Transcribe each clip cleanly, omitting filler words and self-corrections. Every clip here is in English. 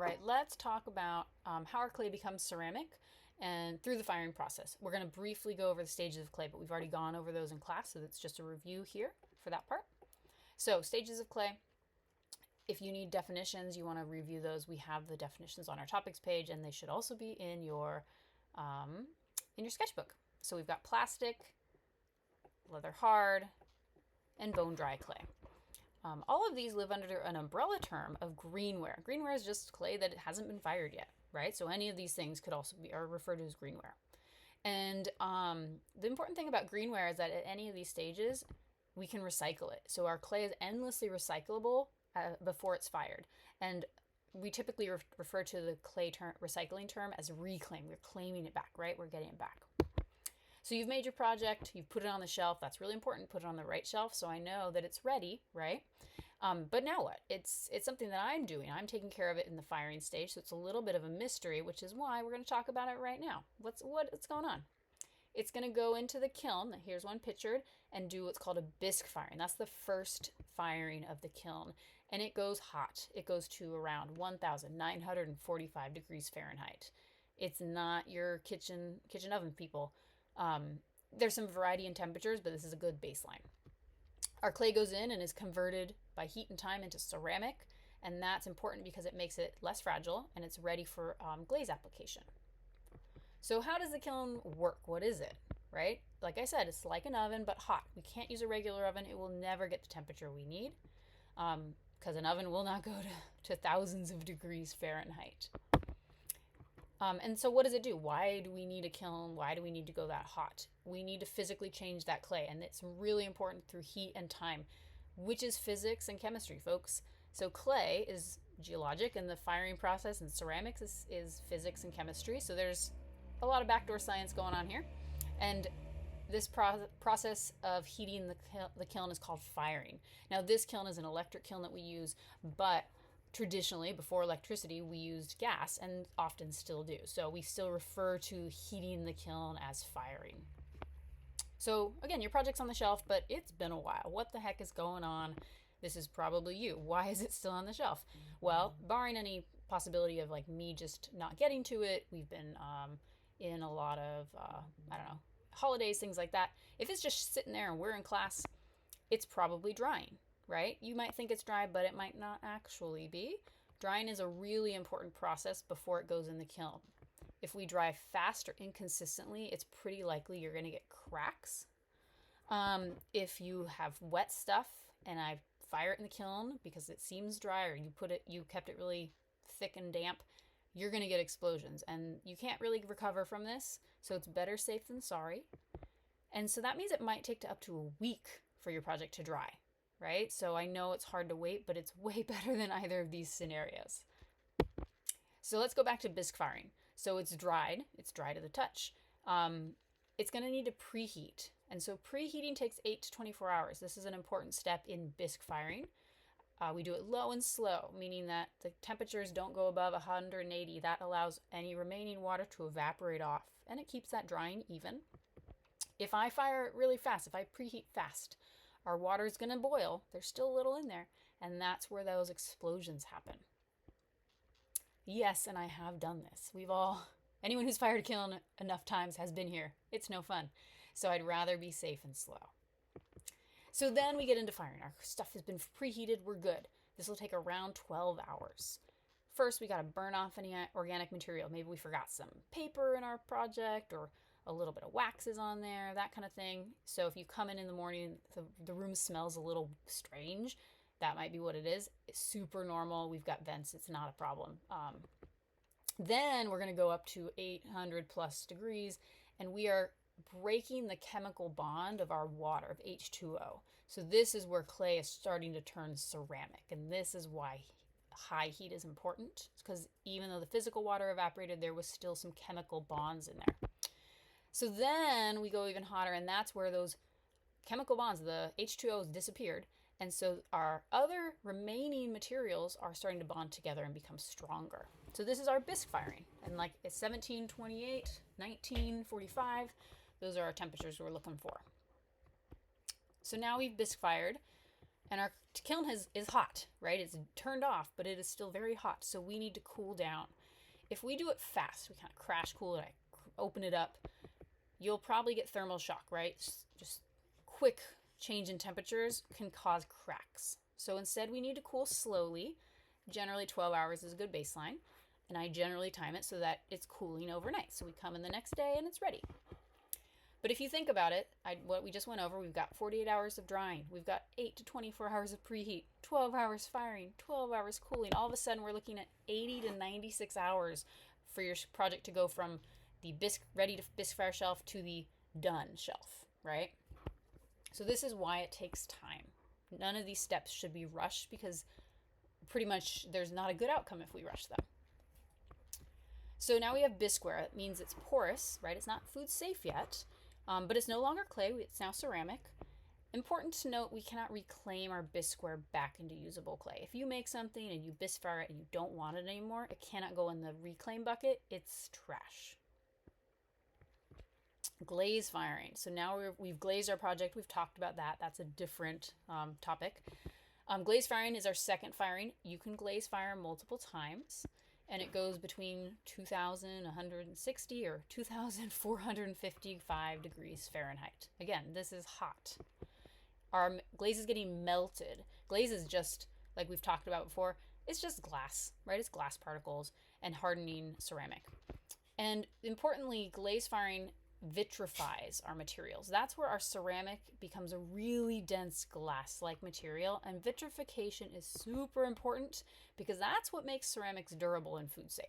right, let's talk about how our clay becomes ceramic and through the firing process. We're going to briefly go over the stages of clay, but we've already gone over those in class, so it's just a review here for that part. So, stages of clay. If you need definitions, you want to review those. We have the definitions on our topics page, and they should also be in your sketchbook. So we've got plastic, leather hard, and bone dry clay. All of these live under an umbrella term of greenware. Greenware is just clay that hasn't been fired yet, right? So any of these things could also be are referred to as greenware. And the important thing about greenware is that at any of these stages, we can recycle it. So our clay is endlessly recyclable before it's fired. And we typically refer to the clay recycling term as reclaim. We're claiming it back, right? We're getting it back. So you've made your project, you've put it on the shelf. That's really important. Put it on the right shelf so I know that it's ready, right? But now what? It's something that I'm doing. I'm taking care of it in the firing stage, so it's a little bit of a mystery, which is why we're going to talk about it right now. What's going on? It's going to go into the kiln. Here's one pictured, and do what's called a bisque firing. That's the first firing of the kiln, and it goes hot. It goes to around 1,945 degrees Fahrenheit. It's not your kitchen oven, people. There's some variety in temperatures, but this is a good baseline. Our clay goes in and is converted by heat and time into ceramic, and that's important because it makes it less fragile and it's ready for glaze application. So how does the kiln work? What is it, right? Like I said, it's like an oven, but hot. We can't use a regular oven. It will never get the temperature we need because an oven will not go to thousands of degrees Fahrenheit. And so what does it do? Why do we need a kiln? Why do we need to go that hot? We need to physically change that clay, and it's really important through heat and time, which is physics and chemistry, folks. So clay is geologic, and the firing process, and ceramics is physics and chemistry. So there's a lot of backdoor science going on here. And this process of heating the kiln is called firing. Now, this kiln is an electric kiln that we use, but traditionally, before electricity, we used gas and often still do. So we still refer to heating the kiln as firing. So again, your project's on the shelf, but it's been a while. What the heck is going on? This is probably you. Why is it still on the shelf? Well, barring any possibility of like me just not getting to it, we've been in a lot of, holidays, things like that. If it's just sitting there and we're in class, it's probably drying. Right? You might think it's dry, but it might not actually be. Drying is a really important process before it goes in the kiln. If we dry fast or inconsistently, it's pretty likely you're going to get cracks. If you have wet stuff and I fire it in the kiln because it seems dry, or you kept it really thick and damp, you're going to get explosions, and you can't really recover from this. So it's better safe than sorry. And so that means it might take up to a week for your project to dry. Right? So I know it's hard to wait, but it's way better than either of these scenarios. So let's go back to bisque firing. So it's dry to the touch. It's going to need to preheat. And so preheating takes 8 to 24 hours. This is an important step in bisque firing. We do it low and slow, meaning that the temperatures don't go above 180. That allows any remaining water to evaporate off, and it keeps that drying even. If I fire it really fast, if I preheat fast, our water is going to boil. There's still a little in there, and that's where those explosions happen. Yes, and I have done this. Anyone who's fired a kiln enough times has been here. It's no fun. So I'd rather be safe and slow. So then we get into firing. Our stuff has been preheated. We're good. This will take around 12 hours. First, we got to burn off any organic material. Maybe we forgot some paper in our project, or a little bit of wax is on there, that kind of thing. So if you come in the morning, the room smells a little strange, that might be what it is. It's super normal. We've got vents. It's not a problem. Then we're going to go up to 800 plus degrees, and we are breaking the chemical bond of our water, of H2O. So this is where clay is starting to turn ceramic, and this is why high heat is important, because even though the physical water evaporated, there was still some chemical bonds in there. So then we go even hotter, and that's where those chemical bonds, the H2O, disappeared. And so our other remaining materials are starting to bond together and become stronger. So this is our bisque firing. And like it's 1728, 1945, those are our temperatures we're looking for. So now we've bisque fired, And our kiln is hot, right? It's turned off, but it is still very hot, so we need to cool down. If we do it fast, we kind of crash cool it, open it up, you'll probably get thermal shock, right? Just quick change in temperatures can cause cracks. So instead, we need to cool slowly. Generally, 12 hours is a good baseline. And I generally time it so that it's cooling overnight. So we come in the next day and it's ready. But if you think about it, what we just went over, we've got 48 hours of drying. We've got 8 to 24 hours of preheat, 12 hours firing, 12 hours cooling. All of a sudden, we're looking at 80 to 96 hours for your project to go from the ready to bisque fire shelf to the done shelf, right? So this is why it takes time. None of these steps should be rushed because pretty much there's not a good outcome if we rush them. So now we have bisqueware. It means it's porous, right? It's not food safe yet, but it's no longer clay. It's now ceramic. Important to note, we cannot reclaim our bisqueware back into usable clay. If you make something and you bisque fire it and you don't want it anymore, it cannot go in the reclaim bucket. It's trash. Glaze firing. So now we've glazed our project. We've talked about that. That's a different topic. Glaze firing is our second firing. You can glaze fire multiple times, and it goes between 2,160 or 2,455 degrees Fahrenheit. Again, this is hot. Our glaze is getting melted. Glaze is just, like we've talked about before, it's just glass, right? It's glass particles and hardening ceramic. And importantly, glaze firing vitrifies our materials. That's where our ceramic becomes a really dense glass-like material, and vitrification is super important because that's what makes ceramics durable and food safe.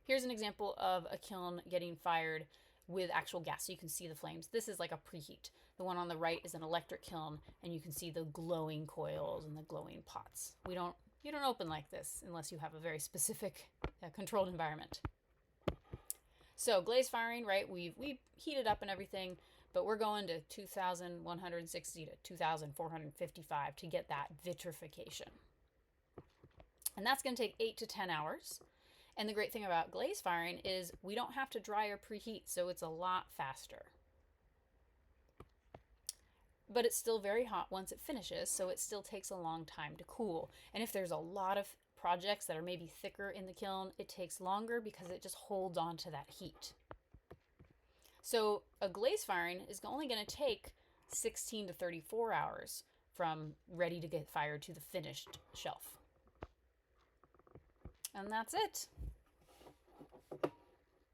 Here's an example of a kiln getting fired with actual gas, so you can see the flames. This is like a preheat. The one on the right is an electric kiln, and you can see the glowing coils and the glowing pots. You don't open like this unless you have a very specific controlled environment. So glaze firing, right, we've heated up and everything, but we're going to 2,160 to 2,455 to get that vitrification. And that's going to take 8 to 10 hours. And the great thing about glaze firing is we don't have to dry or preheat, so it's a lot faster. But it's still very hot once it finishes, so it still takes a long time to cool. And if there's a lot of projects that are maybe thicker in the kiln, it takes longer because it just holds on to that heat. So a glaze firing is only going to take 16 to 34 hours from ready to get fired to the finished shelf. And that's it.